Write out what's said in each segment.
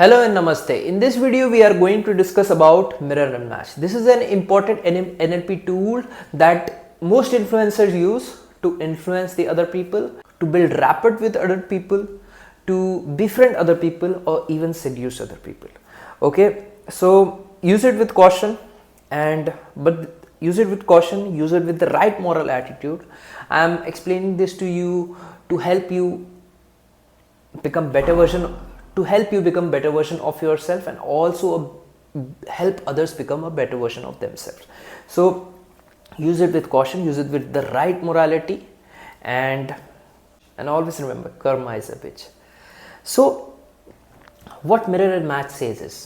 Hello and namaste. In this video we are going to discuss about mirror and match. This is an important NLP tool that most influencers use to influence the other people, to build rapport with other people, to befriend other people, or even seduce other people. Okay, so use it with caution, use it with the right moral attitude. I am explaining this to you to help you become better version of yourself, and also help others become a better version of themselves. So use it with caution, use it with the right morality, and always remember, karma is a bitch. So what mirror and match says is,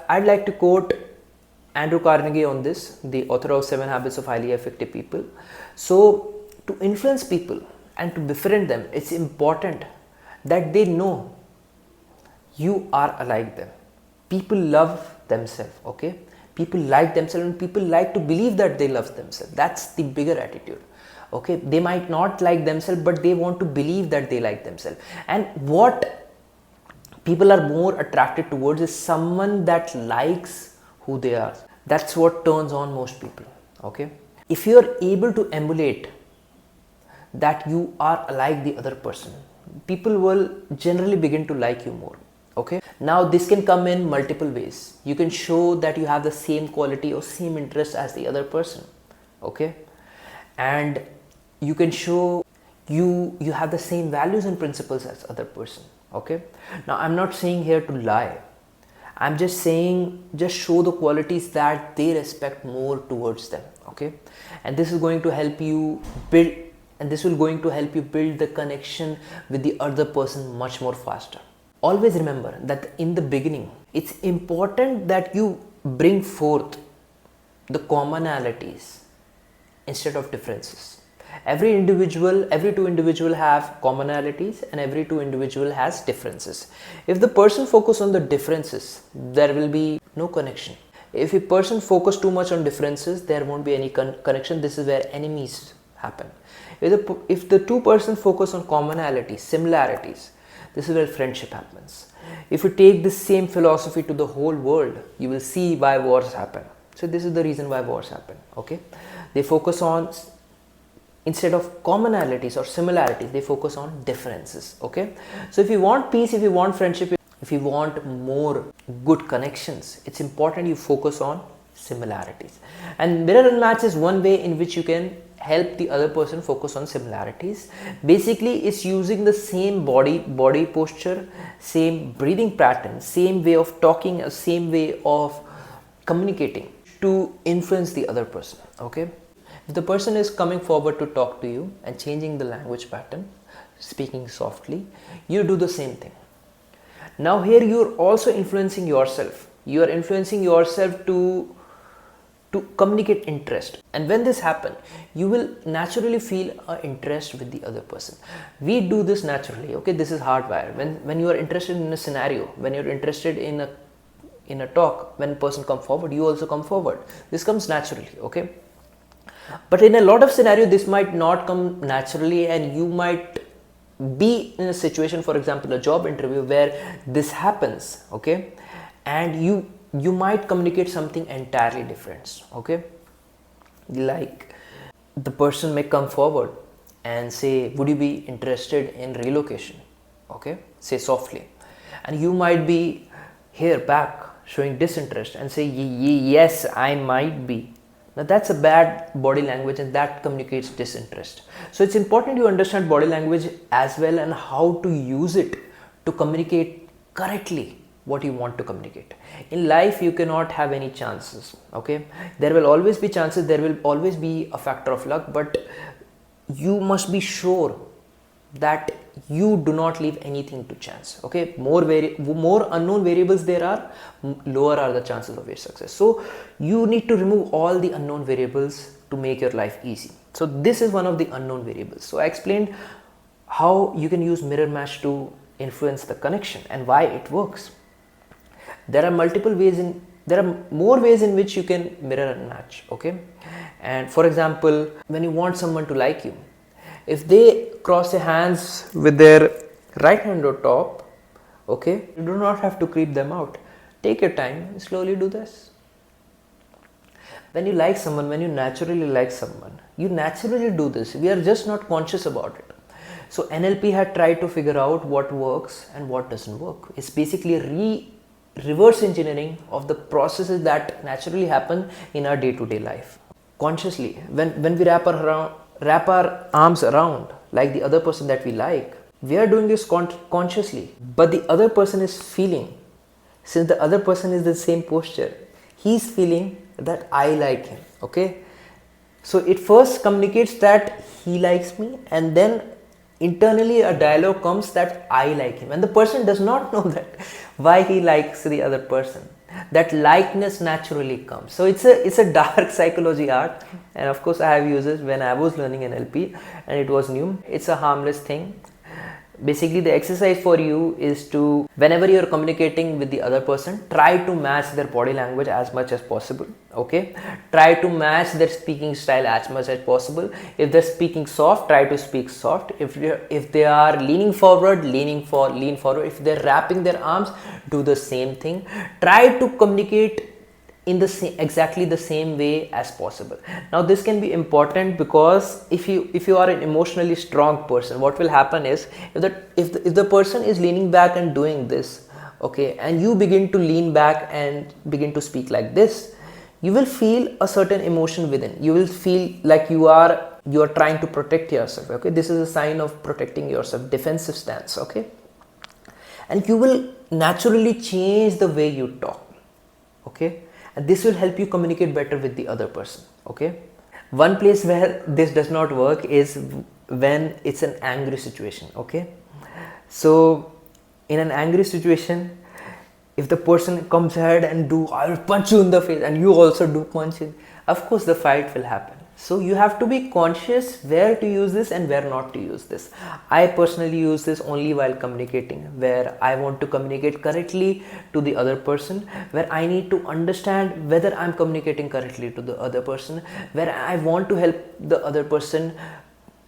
I'd like to quote Andrew Carnegie on this, the author of 7 Habits of Highly Effective People. So to influence people and to befriend them, it's important that they know you are like them. People love themselves, okay? People like themselves, and people like to believe that they love themselves. That's the bigger attitude, okay? They might not like themselves, but they want to believe that they like themselves. And what people are more attracted towards is someone that likes who they are. That's what turns on most people, okay? If you are able to emulate that you are like the other person, people will generally begin to like you more. Okay, now this can come in multiple ways. You can show that you have the same quality or same interest as the other person, okay, and you can show you have the same values and principles as other person. Okay, now I'm not saying here to lie. I'm just saying, just show the qualities that they respect more towards them. Okay, and this is going to help you build the connection with the other person much more faster. Always remember that in the beginning, it's important that you bring forth the commonalities instead of differences. Every two individual have commonalities, and every two individual has differences. If the person focus on the differences, there will be no connection. If a person focus too much on differences, there won't be any connection. This is where enemies happen. If the two persons focus on commonalities, similarities, this is where friendship happens. If you take the same philosophy to the whole world, you will see why wars happen. So this is the reason why wars happen. Okay, they focus on, instead of commonalities or similarities, they focus on differences. Okay, so if you want peace, if you want friendship, if you want more good connections, it's important you focus on similarities. And mirror and match is one way in which you can help the other person focus on similarities. Basically, it's using the same body posture, same breathing pattern, same way of talking, same way of communicating to influence the other person. Okay, if the person is coming forward to talk to you and changing the language pattern, speaking softly, you do the same thing. Now here you're also influencing yourself. You are influencing yourself to communicate interest, and when this happens, you will naturally feel an interest with the other person. We do this naturally. Okay, this is hardwired. When you are interested in a scenario, when you're interested in a talk, when a person comes forward, you also come forward. This comes naturally. Okay, but in a lot of scenarios, this might not come naturally, and you might be in a situation, for example a job interview, where this happens. Okay, and you might communicate something entirely different. Okay, like the person may come forward and say, would you be interested in relocation? Okay, say softly, and you might be here back showing disinterest and say, yes, I might be. Now that's a bad body language, and that communicates disinterest. So it's important you understand body language as well, and how to use it to communicate correctly what you want to communicate. In life, you cannot have any chances. Okay, there will always be chances, there will always be a factor of luck, but you must be sure that you do not leave anything to chance. Okay, more unknown variables there are, lower are the chances of your success. So you need to remove all the unknown variables to make your life easy. So this is one of the unknown variables. So I explained how you can use mirror match to influence the connection and why it works. There are more ways in which you can mirror and match. Okay, and for example, when you want someone to like you, if they cross their hands with their right hand on top, Okay, you do not have to creep them out. Take your time and slowly do this. When you like someone, when you naturally like someone, you naturally do this. We are just not conscious about it. So NLP had tried to figure out what works and what doesn't work. It's basically a reverse engineering of the processes that naturally happen in our day-to-day life. Consciously, when we wrap our arms around like the other person that we like, we are doing this consciously, but the other person is feeling, since the other person is the same posture, he's feeling that I like him. Okay, so it first communicates that he likes me, and then internally a dialogue comes that I like him, and the person does not know that why he likes the other person. That likeness naturally comes. So it's a dark psychology art, and of course I have used it when I was learning NLP and it was new. It's a harmless thing. Basically, the exercise for you is to, whenever you're communicating with the other person, try to match their body language as much as possible. Okay, try to match their speaking style as much as possible. If they're speaking soft, try to speak soft. If they are leaning forward, lean forward. If they're wrapping their arms, do the same thing. Try to communicate in the exactly the same way as possible. Now this can be important because if you are an emotionally strong person, what will happen is if the person is leaning back and doing this, okay, and you begin to lean back and begin to speak like this, you will feel a certain emotion within. You will feel like you are trying to protect yourself. Okay, this is a sign of protecting yourself, defensive stance. Okay, and you will naturally change the way you talk. Okay, and this will help you communicate better with the other person. Okay, one place where this does not work is when it's an angry situation. Okay, so in an angry situation, if the person comes ahead and I will punch you in the face, and you also do punch it, of course the fight will happen. So you have to be conscious where to use this and where not to use this. I personally use this only while communicating, where I want to communicate correctly to the other person, where I need to understand whether I'm communicating correctly to the other person, where I want to help the other person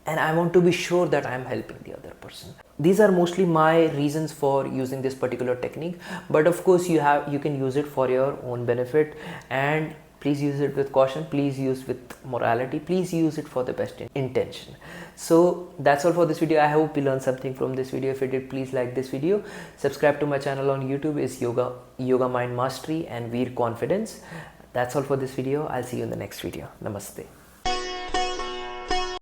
and I want to be sure that I'm helping the other person. These are mostly my reasons for using this particular technique, but of course you can use it for your own benefit, and please use it with caution, please use with morality, please use it for the best intention. So that's all for this video. I hope you learned something from this video. If you did, please like this video. Subscribe to my channel on YouTube. Is Yoga Mind Mastery and Veer Confidence. That's all for this video. I'll see you in the next video. Namaste.